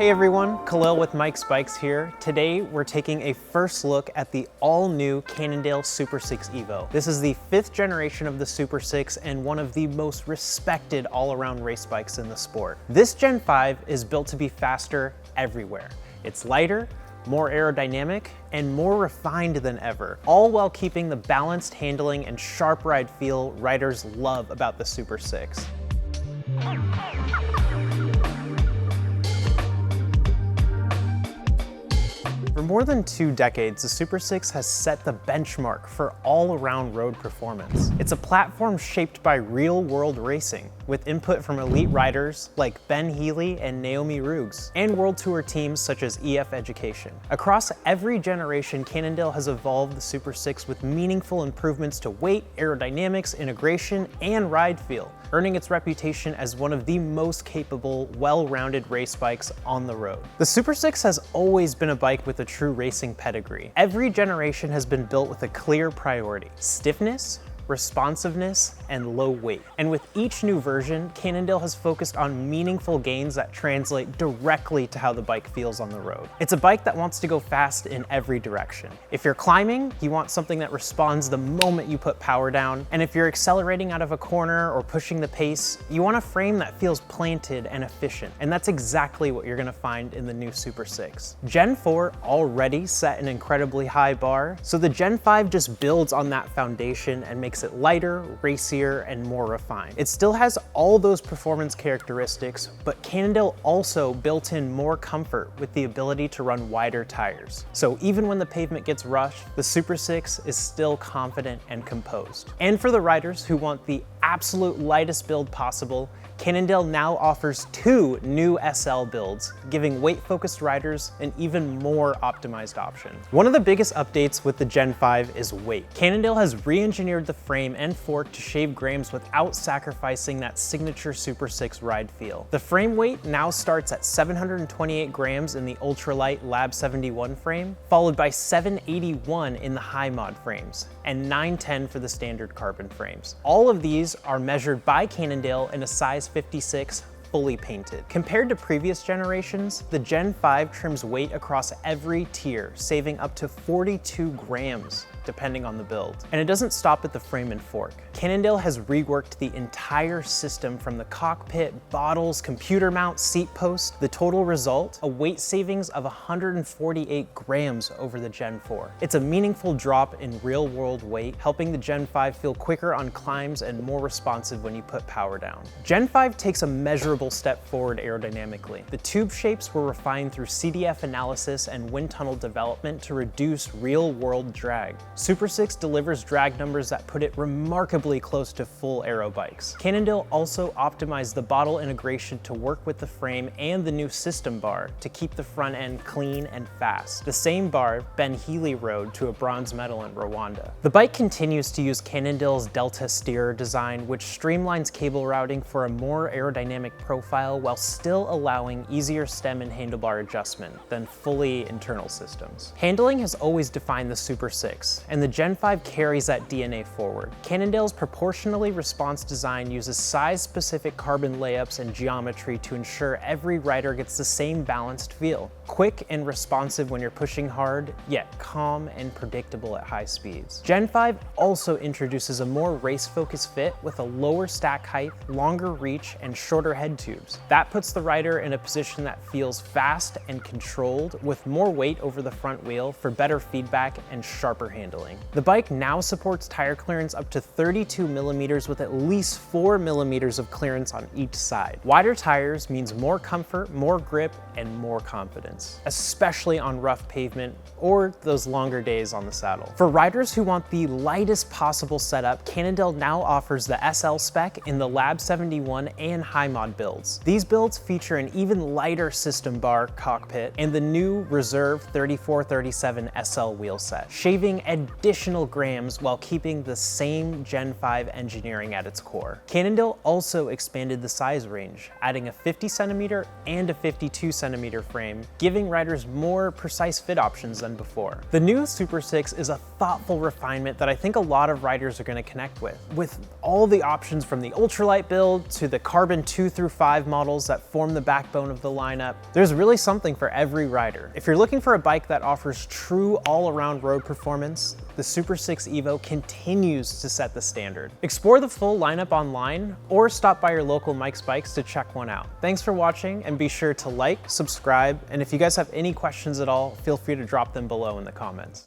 Hey everyone, Khalil with Mike's Bikes here. Today we're taking a first look at the all-new Cannondale SuperSix EVO. This is the 5th generation of the SuperSix and one of the most respected all-around race bikes in the sport. This Gen 5 is built to be faster everywhere. It's lighter, more aerodynamic, and more refined than ever, all while keeping the balanced handling and sharp ride feel riders love about the SuperSix. For more than 2 decades, the SuperSix has set the benchmark for all-around road performance. It's a platform shaped by real-world racing, with input from elite riders like Ben Healy and Naomi Ruggs, and World Tour teams such as EF Education. Across every generation, Cannondale has evolved the SuperSix with meaningful improvements to weight, aerodynamics, integration, and ride feel, earning its reputation as one of the most capable, well-rounded race bikes on the road. The SuperSix has always been a bike with a true racing pedigree. Every generation has been built with a clear priority: stiffness, responsiveness, and low weight. And with each new version, Cannondale has focused on meaningful gains that translate directly to how the bike feels on the road. It's a bike that wants to go fast in every direction. If you're climbing, you want something that responds the moment you put power down. And if you're accelerating out of a corner or pushing the pace, you want a frame that feels planted and efficient. And that's exactly what you're gonna find in the new SuperSix. Gen 4 already set an incredibly high bar, so the Gen 5 just builds on that foundation and makes it lighter, racier, and more refined. It still has all those performance characteristics, but Cannondale also built in more comfort with the ability to run wider tires. So even when the pavement gets rushed, the SuperSix is still confident and composed. And for the riders who want the absolute lightest build possible, Cannondale now offers 2 new SL builds, giving weight-focused riders an even more optimized option. One of the biggest updates with the Gen 5 is weight. Cannondale has re-engineered the frame and fork to shave grams without sacrificing that signature SuperSix ride feel. The frame weight now starts at 728 grams in the ultralight Lab 71 frame, followed by 781 in the high mod frames, and 910 for the standard carbon frames. All of these are measured by Cannondale in a size 56, fully painted. Compared to previous generations, the Gen 5 trims weight across every tier, saving up to 42 grams depending on the build. And it doesn't stop at the frame and fork. Cannondale has reworked the entire system from the cockpit, bottles, computer mount, seat post. The total result, a weight savings of 148 grams over the Gen 4. It's a meaningful drop in real world weight, helping the Gen 5 feel quicker on climbs and more responsive when you put power down. Gen 5 takes a measurable step forward aerodynamically. The tube shapes were refined through CDF analysis and wind tunnel development to reduce real world drag. SuperSix delivers drag numbers that put it remarkably close to full aero bikes. Cannondale also optimized the bottle integration to work with the frame and the new system bar to keep the front end clean and fast. The same bar Ben Healy rode to a bronze medal in Rwanda. The bike continues to use Cannondale's Delta steerer design, which streamlines cable routing for a more aerodynamic profile while still allowing easier stem and handlebar adjustment than fully internal systems. Handling has always defined the SuperSix, and the Gen 5 carries that DNA forward. Cannondale's proportionally response design uses size-specific carbon layups and geometry to ensure every rider gets the same balanced feel. Quick and responsive when you're pushing hard, yet calm and predictable at high speeds. Gen 5 also introduces a more race-focused fit with a lower stack height, longer reach, and shorter head tubes. That puts the rider in a position that feels fast and controlled, with more weight over the front wheel for better feedback and sharper handling. The bike now supports tire clearance up to 32 millimeters with at least 4 millimeters of clearance on each side. Wider tires means more comfort, more grip, and more confidence, especially on rough pavement or those longer days on the saddle. For riders who want the lightest possible setup, Cannondale now offers the SL spec in the Lab 71 and high mod builds. These builds feature an even lighter system bar cockpit and the new Reserve 3437 SL wheel set, shaving additional grams while keeping the same Gen 5 engineering at its core. Cannondale also expanded the size range, adding a 50 centimeter and a 52 centimeter frame, giving riders more precise fit options than before. The new SuperSix is a thoughtful refinement that I think a lot of riders are going to connect with all the options from the ultralight build to the carbon 2 through 5 models that form the backbone of the lineup. There's really something for every rider. If you're looking for a bike that offers true all-around road performance, the SuperSix EVO continues to set the standard. Explore the full lineup online or stop by your local Mike's Bikes to check one out. Thanks for watching, and be sure to like, subscribe, and if you guys have any questions at all, feel free to drop them below in the comments.